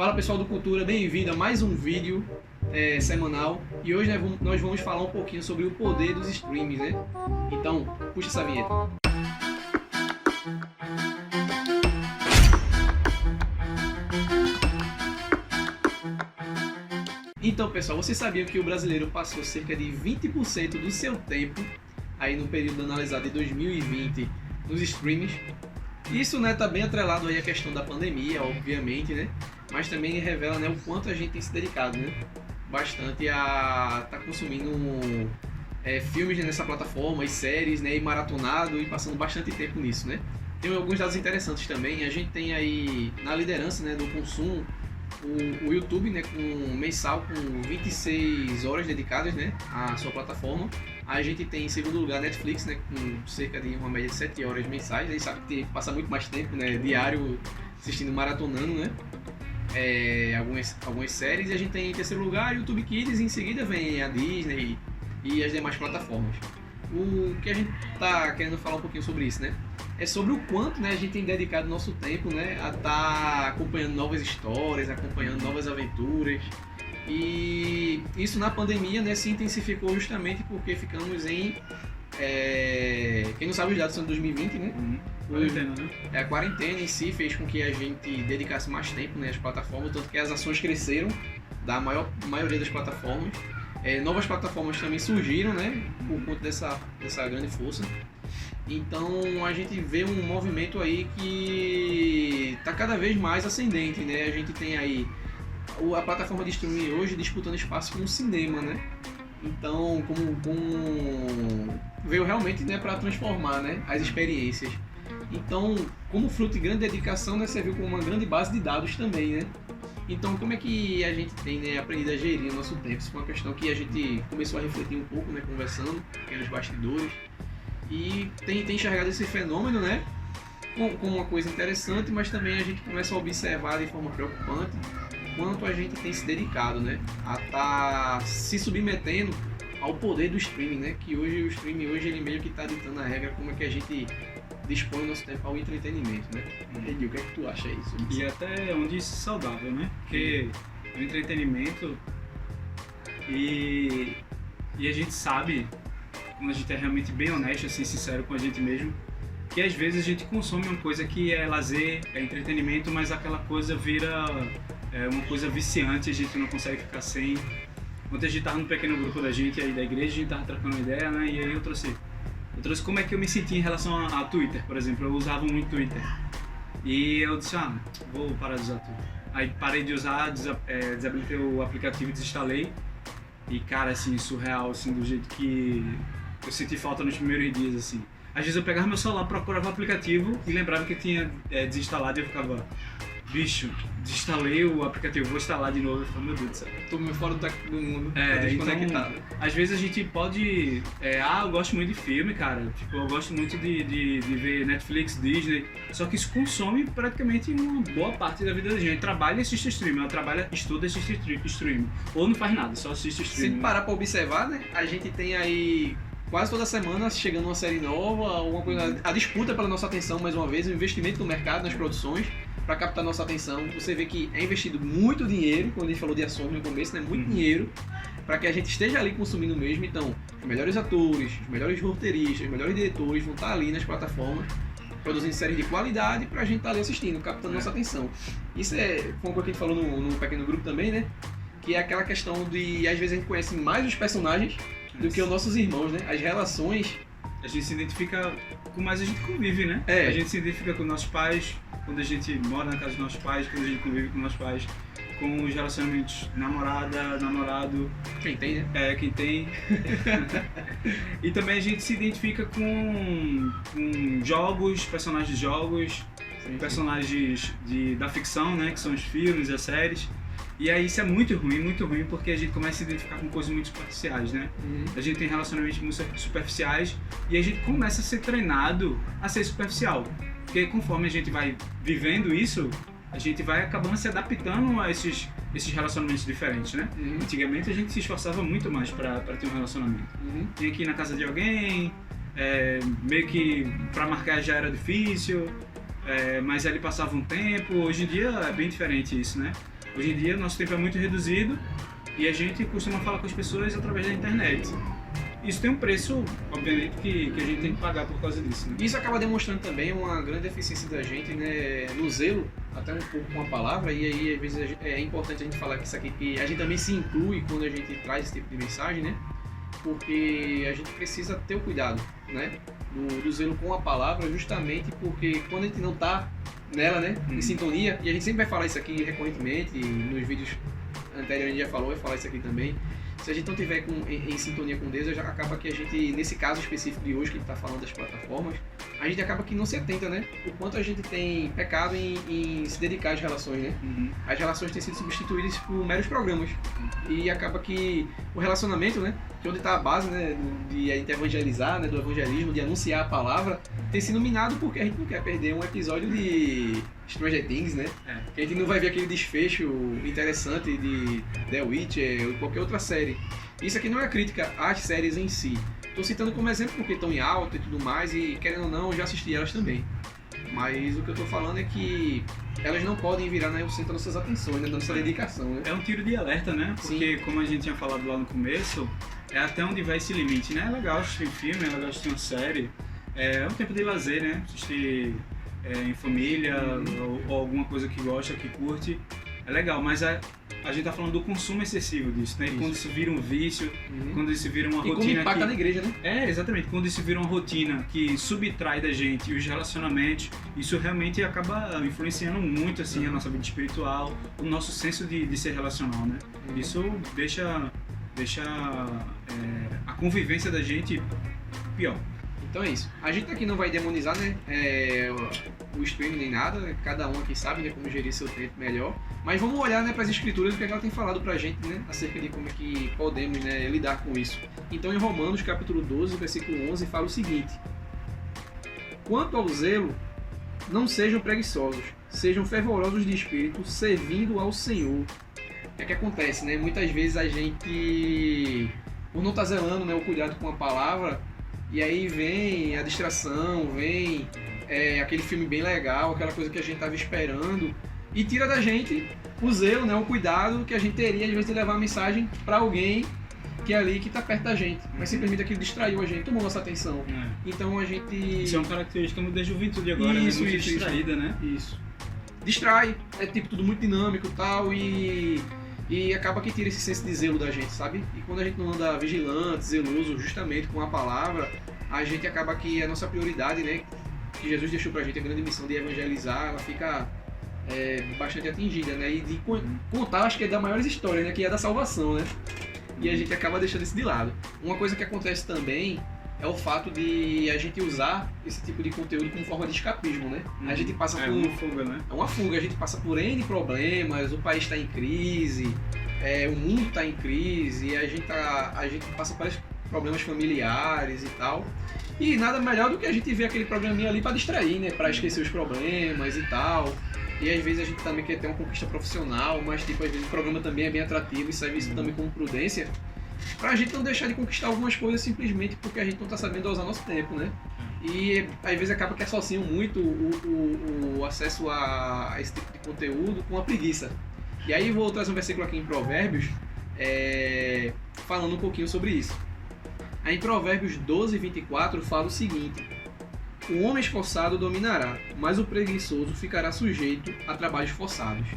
Fala pessoal do Cultura, bem-vindo a mais um vídeo semanal. E hoje nós vamos falar um pouquinho sobre o poder dos streams, né? Então, puxa essa vinheta. Então pessoal, vocês sabiam que o brasileiro passou cerca de 20% do seu tempo aí no período analisado de 2020 nos streams? Isso, né, tá bem atrelado aí à questão da pandemia, obviamente, né? Mas também revela, né, o quanto a gente tem se dedicado, né, bastante a tá consumindo filmes nessa plataforma e séries, né, e maratonado e passando bastante tempo nisso, né? Tem alguns dados interessantes também. A gente tem aí na liderança, né, do consumo o YouTube, né, com mensal com 26 horas dedicadas, né, à sua plataforma. A gente tem em segundo lugar a Netflix, né, com cerca de uma média de 7 horas mensais. A gente sabe que passa muito mais tempo, né, diário assistindo, maratonando, né, algumas séries. E a gente tem em terceiro lugar o YouTube Kids, e em seguida vem a Disney e as demais plataformas. O que a gente tá querendo falar um pouquinho sobre isso, né, é sobre o quanto, né, a gente tem dedicado nosso tempo, né, a estar acompanhando novas histórias, acompanhando novas aventuras. E isso na pandemia, né, se intensificou justamente porque ficamos em... quem não sabe, os dados são de 2020, né? Quarentena, né? A quarentena em si fez com que a gente dedicasse mais tempo, né, às plataformas, tanto que as ações cresceram da maioria das plataformas. Novas plataformas também surgiram, né, por conta dessa grande força. Então a gente vê um movimento aí que está cada vez mais ascendente, né? A gente tem aí a plataforma de streaming hoje disputando espaço com o cinema, né? Então, veio realmente, né, para transformar, né, as experiências. Então, como fruto de grande dedicação, né, serviu como uma grande base de dados também, né? Então, como é que a gente tem, né, aprendido a gerir o nosso tempo? Isso foi uma questão que a gente começou a refletir um pouco, né, conversando nos bastidores. E tem enxergado esse fenômeno, né, como uma coisa interessante, mas também a gente começa a observar de forma preocupante quanto a gente tem se dedicado, né, a estar se submetendo ao poder do streaming, né, que hoje o streaming ele meio que está ditando a regra como é que a gente dispõe o nosso tempo ao entretenimento, né? Entendi, o que é que tu acha isso? E até onde isso é saudável, né? Porque o entretenimento e a gente sabe, quando a gente é realmente bem honesto, assim, sincero com a gente mesmo, que às vezes a gente consome uma coisa que é lazer, é entretenimento, mas aquela coisa vira uma coisa viciante, a gente não consegue ficar sem. Ontem a gente tava num pequeno grupo da gente aí da igreja, a gente tava trocando uma ideia, né? E aí eu trouxe como é que eu me senti em relação a Twitter, por exemplo. Eu usava muito Twitter. E eu disse, vou parar de usar Twitter. Aí parei de usar, desabilitei o aplicativo e desinstalei. E cara, assim, surreal, assim, do jeito que eu senti falta nos primeiros dias, assim. Às vezes eu pegava meu celular, procurava o aplicativo e lembrava que tinha desinstalado e eu ficava... Bicho, desinstalei o aplicativo, vou instalar de novo. Eu falei, meu Deus do céu. Tô meio fora do mundo, desconectado. Então, às vezes a gente pode... eu gosto muito de filme, cara. Tipo, eu gosto muito de ver Netflix, Disney. Só que isso consome praticamente uma boa parte da vida da gente. Trabalha e assiste streaming. Ela trabalha, estuda e assiste streaming. Ou não faz nada, só assiste streaming. Se parar pra observar, né? A gente tem aí... quase toda semana chegando uma série nova, alguma coisa, a disputa pela nossa atenção, mais uma vez, o investimento no mercado, nas produções, para captar nossa atenção. Você vê que é investido muito dinheiro, quando a gente falou de ações no começo, né? Muito dinheiro, para que a gente esteja ali consumindo mesmo. Então, os melhores atores, os melhores roteiristas, os melhores diretores vão estar ali nas plataformas, produzindo séries de qualidade para a gente estar ali assistindo, captando nossa atenção. Isso foi uma coisa que a gente falou no pequeno grupo também, né? Que é aquela questão de, às vezes, a gente conhece mais os personagens do que os nossos irmãos, né? As relações... A gente se identifica com mais a gente convive, né? A gente se identifica com nossos pais, quando a gente mora na casa dos nossos pais, quando a gente convive com nossos pais, com os relacionamentos namorada, namorado... Quem tem, né? Quem tem. E também a gente se identifica com jogos, personagens de jogos, personagens da ficção, né? Que são os filmes, as séries. E aí isso é muito ruim, porque a gente começa a se identificar com coisas muito superficiais, né? A gente tem relacionamentos muito superficiais e a gente começa a ser treinado a ser superficial. Porque conforme a gente vai vivendo isso, a gente vai acabando se adaptando a esses relacionamentos diferentes, né? Antigamente a gente se esforçava muito mais para ter um relacionamento. Tinha que ir na casa de alguém, meio que para marcar já era difícil, mas ali passava um tempo. Hoje em dia é bem diferente isso, né? Hoje em dia, nosso tempo é muito reduzido e a gente costuma falar com as pessoas através da internet. Isso tem um preço, obviamente, que a gente tem que pagar por causa disso, né? Isso acaba demonstrando também uma grande eficiência da gente, né, no zelo, até um pouco com a palavra, e aí às vezes é importante a gente falar que isso aqui, que a gente também se inclui quando a gente traz esse tipo de mensagem, né? Porque a gente precisa ter o cuidado, né, do zelo com a palavra, justamente porque quando a gente não está nela, né, em sintonia, e a gente sempre vai falar isso aqui recorrentemente, e nos vídeos anteriores a gente já falou, vai falar isso aqui também. Se a gente não tiver em sintonia com Deus, já acaba que a gente, nesse caso específico de hoje, que a gente está falando das plataformas, a gente acaba que não se atenta, né? O quanto a gente tem pecado em se dedicar às relações, né? As relações têm sido substituídas por meros programas. E acaba que o relacionamento, né? Que onde está a base, né? De evangelizar, né? Do evangelismo, de anunciar a palavra, tem sido minado porque a gente não quer perder um episódio de Stranger Things, né? Que a gente não vai ver aquele desfecho interessante de The Witcher ou qualquer outra série. Isso aqui não é crítica às séries em si. Estou citando como exemplo porque estão em alta e tudo mais, e querendo ou não, eu já assisti elas também. Mas o que eu estou falando é que elas não podem virar, né, o centro das nossas atenções, né, da nossa dedicação, né? É um tiro de alerta, né? Porque, Sim. como a gente tinha falado lá no começo, é até onde vai esse limite, né? É legal assistir filme, é legal assistir uma série, é um tempo de lazer, né? Assistir em família ou alguma coisa que gosta, que curte, é legal, mas a gente tá falando do consumo excessivo disso, né? Isso. Quando isso vira um vício, quando isso vira uma E como rotina impacta na igreja, né? exatamente. Quando isso vira uma rotina que subtrai da gente os relacionamentos, isso realmente acaba influenciando muito, assim, a nossa vida espiritual, o nosso senso de ser relacional, né? Isso deixa a convivência da gente pior. Então é isso. A gente aqui não vai demonizar, né, o streaming nem nada, cada um aqui sabe, né, como gerir seu tempo melhor. Mas vamos olhar, né, para as escrituras, o que ela tem falado pra gente, né, acerca de como é que podemos, né, lidar com isso. Então em Romanos capítulo 12, versículo 11, fala o seguinte: quanto ao zelo, não sejam preguiçosos, sejam fervorosos de espírito, servindo ao Senhor. O que acontece, né? Muitas vezes a gente, por não estar zelando, né, o cuidado com a palavra, e aí vem a distração, vem aquele filme bem legal, aquela coisa que a gente estava esperando, e tira da gente o zelo, né, o cuidado que a gente teria, às vezes, de levar a mensagem para alguém que é ali, que está perto da gente. Mas simplesmente aquilo distraiu a gente, tomou nossa atenção. Então a gente... Isso é uma característica da juventude agora, Isso, né? Muito isso, distraída, né? Isso. Distrai, é tipo tudo muito dinâmico e tal, e acaba que tira esse senso de zelo da gente, sabe? E quando a gente não anda vigilante, zeloso, justamente com a palavra, a gente acaba que a nossa prioridade, né, que Jesus deixou pra gente, a grande missão de evangelizar, ela fica bastante atingida, né? E de contar, acho que é das maiores histórias, né, que é da salvação, né? E a gente acaba deixando isso de lado. Uma coisa que acontece também é o fato de a gente usar esse tipo de conteúdo como forma de escapismo, né? A gente passa por... uma fuga, né? É uma fuga, a gente passa por N problemas, o país está em crise, o mundo está em crise, a gente passa por problemas familiares e tal. E nada melhor do que a gente ver aquele programinha ali para distrair, né? Para esquecer os problemas e tal. E às vezes a gente também quer ter uma conquista profissional, mas tipo, às vezes o programa também é bem atrativo e serve isso também como prudência, pra gente não deixar de conquistar algumas coisas simplesmente porque a gente não tá sabendo usar nosso tempo, né? E às vezes acaba que associam muito o acesso a esse tipo de conteúdo com a preguiça. E aí vou trazer um versículo aqui em Provérbios, falando um pouquinho sobre isso. Aí em Provérbios 12, 24 fala o seguinte: o homem esforçado dominará, mas o preguiçoso ficará sujeito a trabalhos forçados.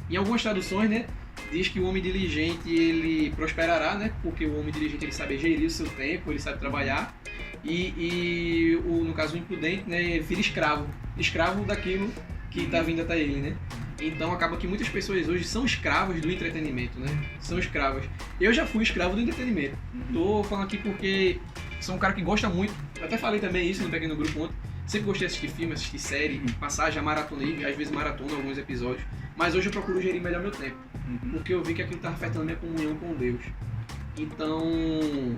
Em algumas traduções, né, diz que o homem diligente ele prosperará, né, porque o homem diligente ele sabe gerir o seu tempo, ele sabe trabalhar, e no caso o imprudente, né, vira escravo daquilo que está vindo até ele, né. Então acaba que muitas pessoas hoje são escravas do entretenimento, né, são escravas. Eu já fui escravo do entretenimento. Tô falando aqui porque sou um cara que gosta muito, eu até falei também isso no pequeno grupo ontem, sempre gostei de assistir filme, assistir série, passar, já maratonei, às vezes maratono alguns episódios, mas hoje eu procuro gerir melhor meu tempo, porque eu vi que aquilo está afetando a minha comunhão com Deus. Então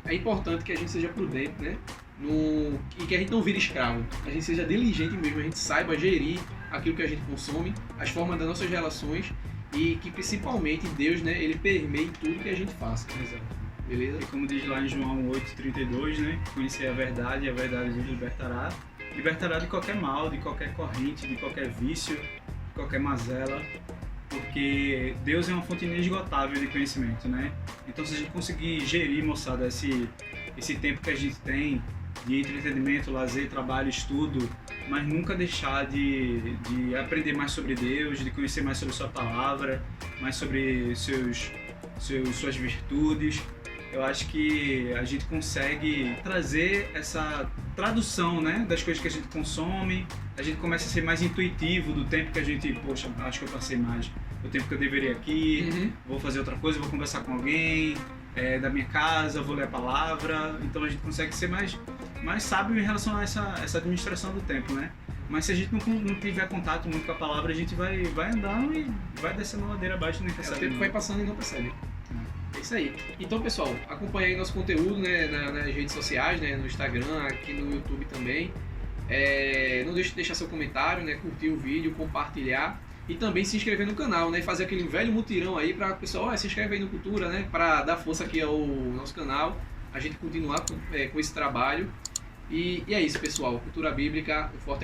é importante que a gente seja prudente, né? E que a gente não vire escravo, a gente seja diligente mesmo, a gente saiba gerir aquilo que a gente consome, as formas das nossas relações, e que principalmente Deus, né, ele permeie tudo que a gente faça. Exato. Beleza? E como diz lá em João 8,32, né? Conhecer a verdade nos libertará. Libertará de qualquer mal, de qualquer corrente, de qualquer vício, de qualquer mazela. porque Deus é uma fonte inesgotável de conhecimento, né? Então, se a gente conseguir gerir, moçada, esse tempo que a gente tem de entretenimento, lazer, trabalho, estudo, mas nunca deixar de aprender mais sobre Deus, de conhecer mais sobre sua palavra, mais sobre suas virtudes, eu acho que a gente consegue trazer essa tradução, né, das coisas que a gente consome, a gente começa a ser mais intuitivo do tempo que a gente, poxa, acho que eu passei mais o tempo que eu deveria aqui, vou fazer outra coisa, vou conversar com alguém, da minha casa, vou ler a palavra, então a gente consegue ser mais sábio em relação a essa administração do tempo, né? Mas se a gente não tiver contato muito com a palavra, a gente vai andando e vai descendo a ladeira abaixo e nem percebe. O tempo vai passando e não percebe. É isso aí. Então, pessoal, acompanhe aí nosso conteúdo, né, nas redes sociais, né, no Instagram, aqui no YouTube também. Não deixe de deixar seu comentário, né, curtir o vídeo, compartilhar e também se inscrever no canal, né, fazer aquele velho mutirão aí para o pessoal, se inscreve aí no Cultura, né, para dar força aqui ao nosso canal, a gente continuar com esse trabalho. E é isso, pessoal. Cultura Bíblica, um forte abraço.